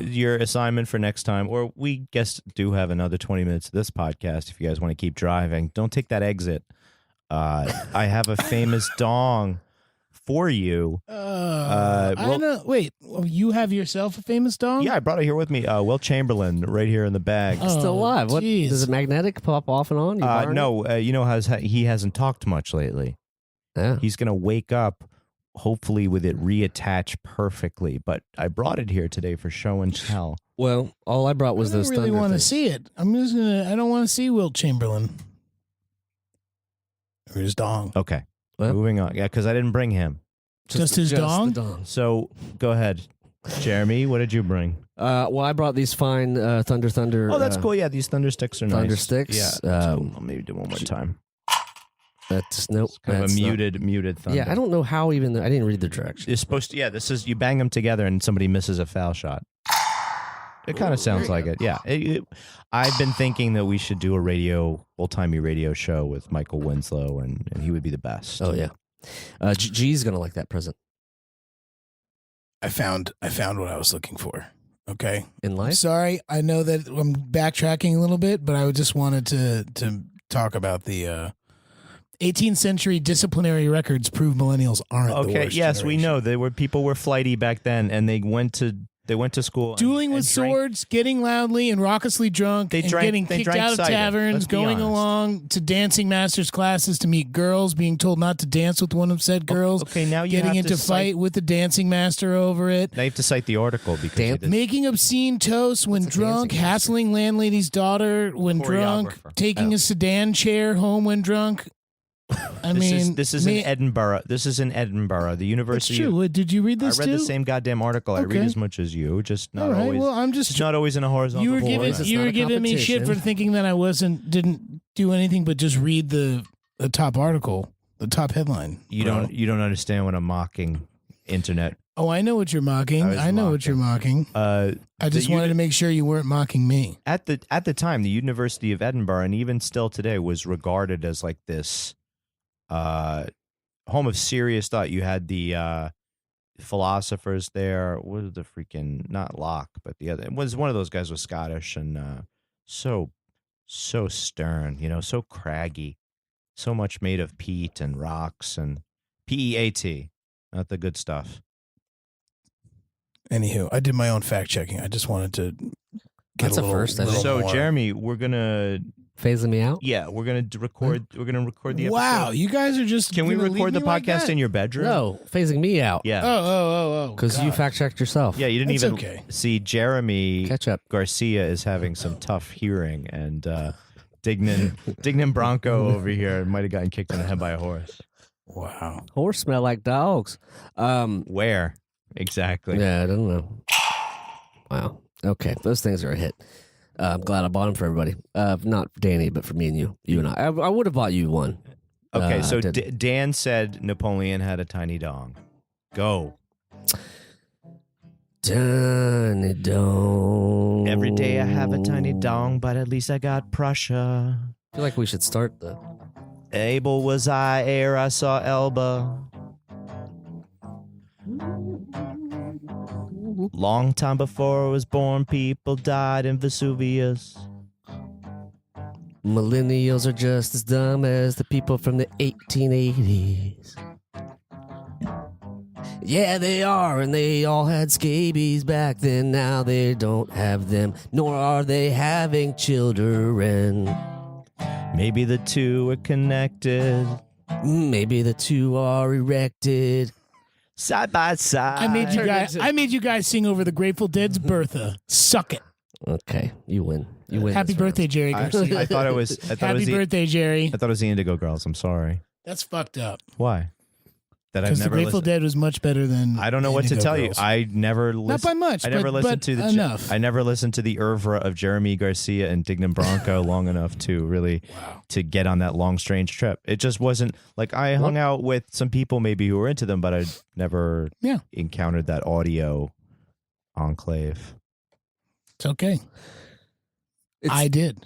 Your assignment for next time, or we guess do have another 20 minutes of this podcast if you guys want to keep driving. Don't take that exit. I have a famous dong for you. I don't know. Wait, you have yourself a famous dong? Yeah, I brought it here with me. Will Chamberlain, right here in the bag. Still alive. What geez. does it magnetic pop off and on? You borrowing No, you know how he hasn't talked much lately. it? Yeah. He's gonna wake up, hopefully with it reattached perfectly. But I brought it here today for show and tell. Well, all I brought was I those don't really thunder want to things. see it. I don't want to see Wilt Chamberlain. Or his dong. Okay, Well- moving on. Yeah, because I didn't bring him. Just his dong? the dong. So go ahead, Jeremy. What did you bring? Well, I brought these fine thunder. Oh, that's cool. Yeah, these thunder sticks are nice. Thunder sticks. Yeah, that's cool. I'll maybe do one more time. That's nope. It's kind of a that's not- muted thunder. Yeah, I don't know how even. I didn't read the directions. You're supposed to. Yeah, this is you bang them together and somebody misses a foul shot. It kind of sounds like it. Yeah, I've been thinking that we should do a old-timey radio show with Michael Winslow, and he would be the best. Oh yeah. G's gonna like that present I found what I was looking for. Okay. in life. Sorry, I know that I'm backtracking a little bit, but I just wanted to talk about the 18th century disciplinary records prove millennials aren't the Okay. worst Yes, we generation. know people were flighty back then, and they went to school. Dueling and with drank- swords, getting loudly and raucously drunk, They and drank- getting they kicked drank out of cider. taverns, Let's be going honest. along to dancing masters classes to meet girls, being told not to dance with one of said girls, Okay, now you getting have into to fight with the dancing master over it, Now you have to cite the article because Dan- you did- making obscene toasts when What's a drunk, dancing master? hassling landlady's daughter when drunk, Choreographer. taking Oh. a sedan chair home when drunk. I mean, this is in Edinburgh. This is in Edinburgh. The It's University. true. What, did you read I this read too? the same goddamn article. I read Okay. as much as you, just not All right. always. Well, I'm just It's not always in a horizontal. you were format. giving It's you not were a giving me shit for competition. thinking that I didn't do anything but just read the top article, the top headline. You bro. don't understand what I'm mocking. Internet. Oh, I know what you're mocking. I was I know what you're mocking. I just wanted to make sure you weren't mocking me. At the time, the University of Edinburgh, and even still today, was regarded as like this home of serious thought. You had the philosophers there. What was the freaking not Locke, but the other? It was one of those guys was Scottish and so stern, so craggy, so much made of peat and rocks and PEAT, not the good stuff. Anywho, I did my own fact checking. I just wanted to get That's a first, I think. So, more. Jeremy, we're gonna Phasing me out. we're gonna record. We're gonna record the episode. Wow, you guys are just Can we gonna record leave the me like podcast that? in your bedroom? No, phasing me out. Yeah. Oh. Because you God. fact checked yourself. Yeah, you didn't That's even okay. see Jeremy Catch up. Garcia is having some tough hearing, and Dignan Bronco over here might have gotten kicked in the head by a horse. Wow. Horse smell like dogs. Where exactly? Yeah, I don't know. Wow. Okay, those things are a hit. I'm glad I bought them for everybody. Not for Danny, but for me and you. You and I. I would have bought you one. Okay, so I didn't. Dan said Napoleon had a tiny dong. Go. Tiny dong. Every day I have a tiny dong, but at least I got Prussia. I feel like we should start the. Able was I ere I saw Elba. Long time before I was born, people died in Vesuvius. Millennials are just as dumb as the people from the 1880s. Yeah, they are, and they all had scabies back then. Now they don't have them, nor are they having children. Maybe the two are connected. Maybe the two are erected. Side by side. I made you guys sing over the Grateful Dead's Bertha. Suck it. Okay, you win. You win. Happy this birthday, round. Jerry Garcia. I thought it was. Happy birthday, Jerry. I thought it was the Indigo Girls. I'm sorry. That's fucked up. Why? That I've Because the never Grateful listened. Dead was much better than. I don't know the what to Indigo tell Girls. you. I never listened. Not by much. I never listened to the. enough. I never listened to the oeuvre of Jeremy Garcia and Dignan Bronco long enough to really to get on that long strange trip. It just wasn't like I hung out with some people maybe who were into them, but I never encountered that audio enclave. It's okay. I did.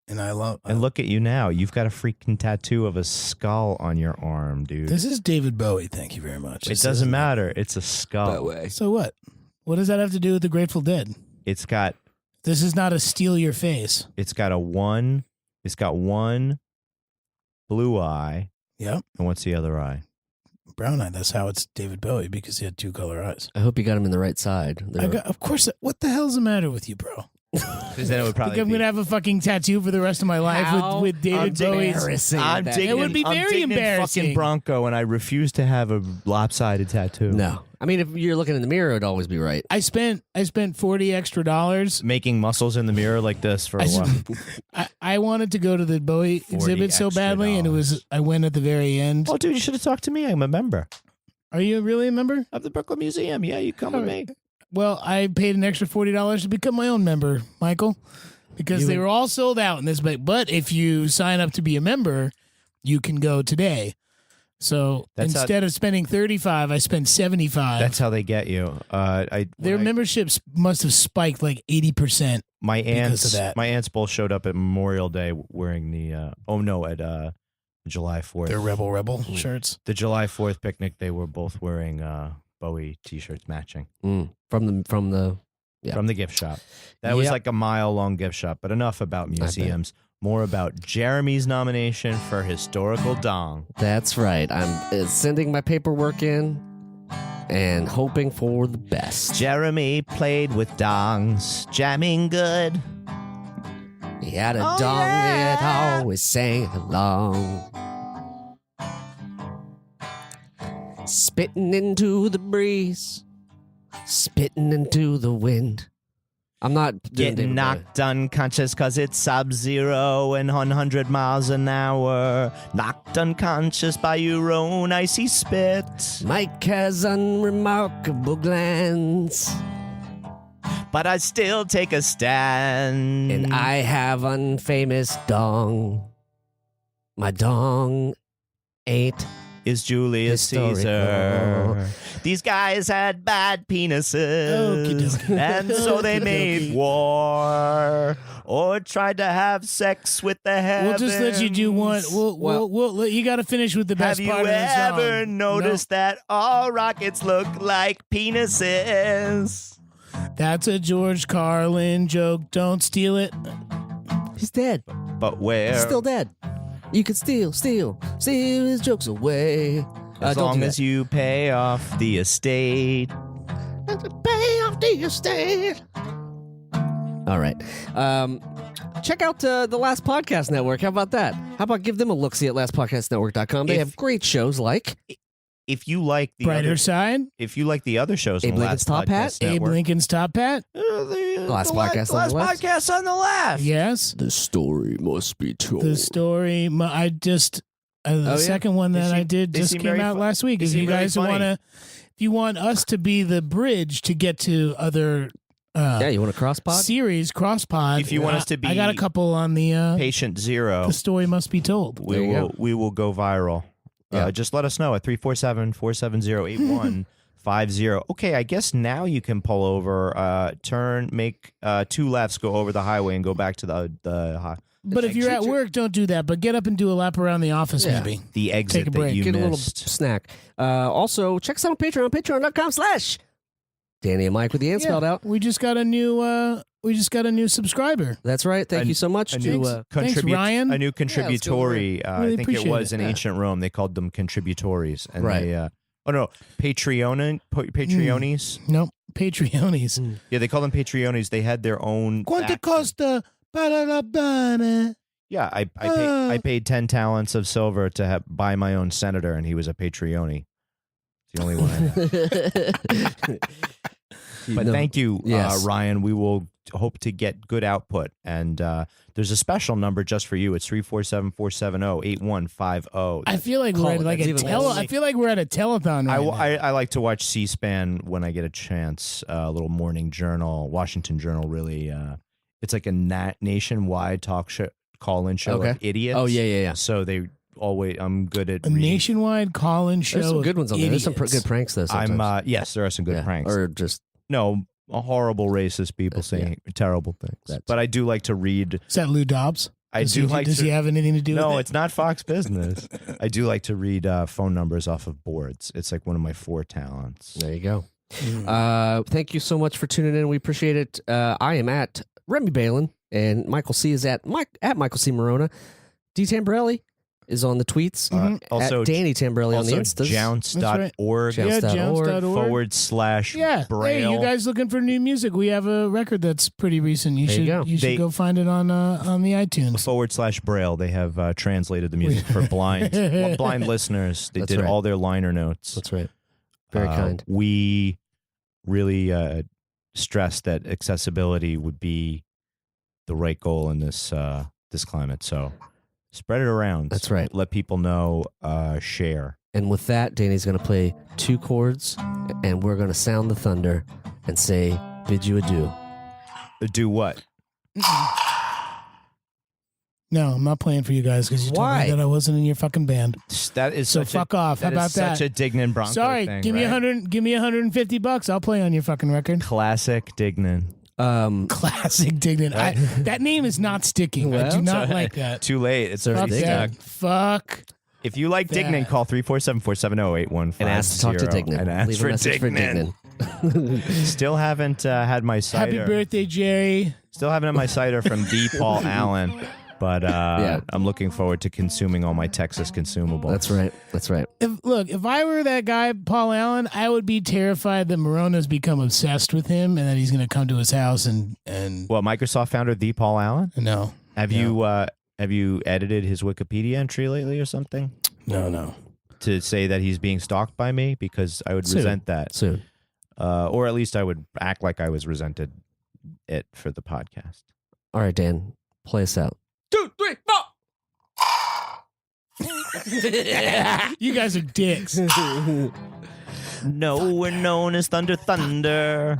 And I love. And look at you now. You've got a freaking tattoo of a skull on your arm, dude. This is David Bowie. Thank you very much. It doesn't matter. It's a skull. So what? What does that have to do with the Grateful Dead? It's got. This is not a steal your face. It's got one blue eye. Yep. And what's the other eye? Brown eye. That's how it's David Bowie, because he had two color eyes. I hope you got him in the right side. Of course. What the hell's the matter with you, bro? Because then it would probably. I'm gonna have a fucking tattoo for the rest of my life with David Bowie's. I'm digging. It would be very embarrassing. Fucking Bronco, and I refuse to have a lopsided tattoo. No, I mean if you're looking in the mirror, it'd always be right. I spent $40 extra making muscles in the mirror like this for a while. I wanted to go to the Bowie exhibit so badly, and I went at the very end. Oh, dude, you should have talked to me. I'm a member. Are you really a member of the Brooklyn Museum? Yeah, you come with me. Well, I paid an extra $40 to become my own member, Michael, because they were all sold out in this. But if you sign up to be a member, you can go today. So instead of spending $35, I spent $75. That's how they get you. Their memberships must have spiked like 80%. My aunts, because of that. My aunts both showed up at Memorial Day wearing the. At July 4th. Their Rebel shirts. The July 4th picnic, they were both wearing Bowie t-shirts matching from the gift shop. That was like a mile-long gift shop. But enough about museums. More about Jeremy's nomination for historical dong. That's right. I'm sending my paperwork in and hoping for the best. Jeremy played with dongs, jamming good. He had a dong that always sang along. Spitting into the breeze, spitting into the wind. I'm not getting knocked unconscious because it's sub-zero and 100 miles an hour. Knocked unconscious by your own icy spit. Mike has unremarkable glands, but I still take a stand. And I have unfamous dong. My dong ain't is Julius Caesar. These guys had bad penises, and so they made war or tried to have sex with the heavens. We'll just let you do one. We'll you got to finish with the best part of the song. Have you ever noticed that all rockets look like penises? That's a George Carlin joke. Don't steal it. He's dead. But where? He's still dead. You can steal his jokes away. As long as you pay off the estate. Pay off the estate. All right. Check out the Last Podcast Network. How about that? How about give them a look-see at lastpodcastnetwork.com. They have great shows like... If you like the Brighter Side, if you like the other shows, Abe Lincoln's Top Hat, Abe Lincoln's Top Hat, Last Podcast on the Left. Yes, the story must be told. The story. I just the second one that I did just came out last week. If you guys if you want us to be the bridge to get to other. You want a cross-pod? Series, cross-pod. If you want us to be, I got a couple on the Patient Zero. The story must be told. We will go viral. Just let us know at 347-470-8150. Okay, I guess now you can pull over, make 2 lefts, go over the highway, and go back to the But if you're at work, don't do that. But get up and do a lap around the office, maybe. The exit Take a break. that you Get missed. a little snack. Also, check us out on Patreon, patreon.com/Danny and Mike with the end spelled out. We just got a new subscriber. That's right. Thank you so much to thanks, Ryan. A new contributory. Really I think it was in it. ancient Rome. They called them contributories. And Right. they, Patreonis. No, Patreonis. Yeah, they call them Patreonis. They had their own. Quanto costa? Yeah, Yeah, I paid 10 talents of silver to buy my own senator, and he was a Patreoni. It's the only one I have. But thank you, Yes. Ryan. We will hope to get good output. And there's a special number just for you. It's 347-470-8150. I feel like we're at like That's a even tele. better. I feel like we're at a telethon right now. I like to watch C-SPAN when I get a chance. A little morning journal, Washington Journal. Really, it's like a nationwide talk show, call-in show Okay. of idiots. Oh, yeah. So they always. I'm good at A reading. nationwide call-in show. There's some good of ones on there. There's some idiots. good pranks though. Sometimes. Yes, there are some good Yeah. pranks. Or just No, horrible racist people saying terrible things. That's- But I do like to read. Is that Lou Dobbs? Does he have anything to do with it? No, it's not Fox Business. I do like to read phone numbers off of boards. It's like one of my 4 talents. there you go. Thank you so much for tuning in. We appreciate it. I am at Remy Balin, and Michael C is at Michael C Morona. D Tamborelli is on the tweets. Also, at Danny Tamborelli on the also Instas. jounce.org Yeah, Jounce.org. jounce.org. Yeah. /Braille. Hey, you guys looking for new music? We have a record that's pretty recent. You There should you go. you should go find it on the iTunes. /Braille. They have translated the music for blind listeners. They That's did right. all their liner notes. That's right. Very kind. We really stressed that accessibility would be the right goal in this climate. So spread it around. That's right. Let people know. Share. And with that, Danny's going to play 2 chords, and we're going to sound the thunder and say, bid you adieu. Do what? No, I'm not playing for you guys because you told Why? me that I wasn't in your fucking band. That is So such fuck a, off. How that is about that? Such a Dignan Bronco Sorry, thing, give me right? Give me $150. I'll play on your fucking record. Classic Dignan. Classic Dignan. That name is not sticking. I do Well, not like that. Too late. It's Fuck already that. stuck. Fuck. If you like that. Dignan, call 347-470-8150. And ask to talk to Dignan. And ask Leave for a message Dignan. for Dignan. Still haven't had my cider. Happy birthday, Jerry. Still haven't had my cider from D. Paul Allen. But Yeah. I'm looking forward to consuming all my Texas consumables. That's right. That's right. If I were that guy, Paul Allen, I would be terrified that Morona's become obsessed with him and that he's going to come to his house and What, Microsoft founder D. Paul Allen? no. Have you edited his Wikipedia entry lately or something? No. To say that he's being stalked by me? Because I would Soon. resent that. Soon. Or at least I would act like I was resented it for the podcast. All right, Dan, play us out. 2, 3, 4. You guys are dicks. No, we're known as Thunder. Thunder.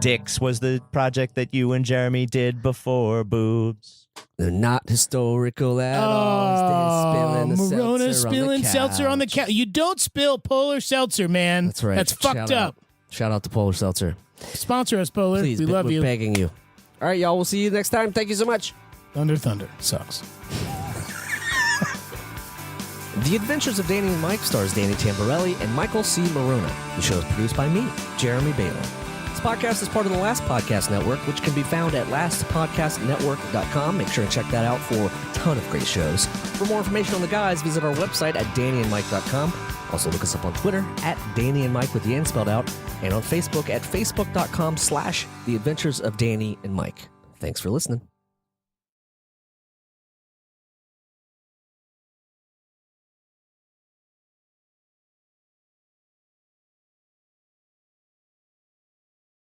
Dix was the project that you and Jeremy did before boobs. They're not historical at all. Spilling the Morona seltzer spilling on the seltzer on the couch. You don't spill Polar Seltzer, man. That's right. That's fucked Shout up. Shout out to Polar Seltzer. Sponsor us, Polar. Please, we love we're you. begging you. All right, y'all. We'll see you next time. Thank you so much. Thunder sucks. The Adventures of Danny and Mike stars Danny Tamborelli and Michael C. Morona. The show is produced by me, Jeremy Balin. This podcast is part of the Last Podcast Network, which can be found at lastpodcastnetwork.com. Make sure to check that out for a ton of great shows. For more information on the guys, visit our website at dannyandmike.com. Also look us up on Twitter at Danny and Mike with the N spelled out, and on Facebook at facebook.com/The Adventures of Danny and Mike. Thanks for listening.